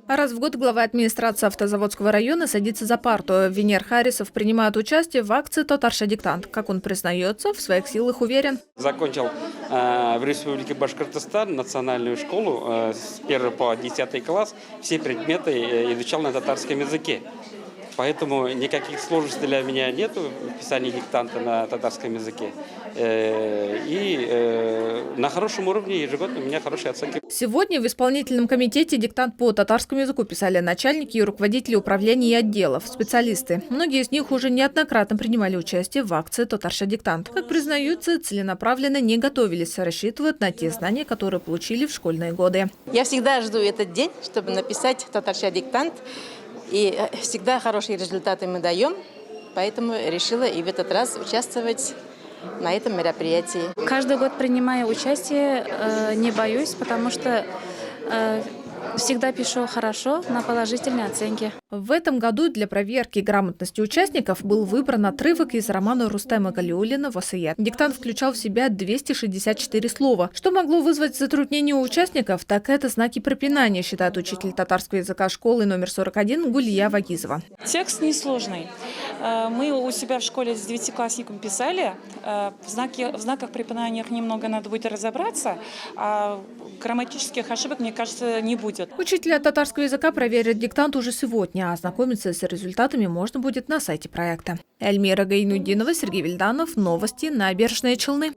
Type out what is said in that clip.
Раз в год глава администрации Автозаводского района садится за парту. Венер Харисов принимает участие в акции «Татарша диктант». Как он признается, в своих силах уверен. Закончил в Республике Башкортостан национальную школу с 1 по 10 класс. Все предметы изучал на татарском языке. Поэтому никаких сложностей для меня нету в писании диктанта на татарском языке. На хорошем уровне ежегодно у меня хорошие оценки. Сегодня в исполнительном комитете диктант по татарскому языку писали начальники и руководители управлений и отделов, специалисты. Многие из них уже неоднократно принимали участие в акции «Татарша диктант». Как признаются, целенаправленно не готовились, рассчитывают на те знания, которые получили в школьные годы. Я всегда жду этот день, чтобы написать «Татарша диктант». И всегда хорошие результаты мы даем, поэтому решила и в этот раз участвовать на этом мероприятии. Каждый год принимаю участие, не боюсь, потому что всегда пишу хорошо, на положительные оценки. В этом году для проверки грамотности участников был выбран отрывок из романа Рустема Галиуллина «Васият». Диктант включал в себя 264 слова. Что могло вызвать затруднения у участников, так это знаки препинания, считает учитель татарского языка школы номер 41 Гулия Вагизова. Текст несложный. Мы у себя в школе с девятиклассником писали. В знаках препинания немного надо будет разобраться, а грамматических ошибок, мне кажется, не будет. Учителя татарского языка проверят диктант уже сегодня, а ознакомиться с результатами можно будет на сайте проекта. Эльмира Гайнудинова, Сергей Вильданов. Новости. Набережные Челны.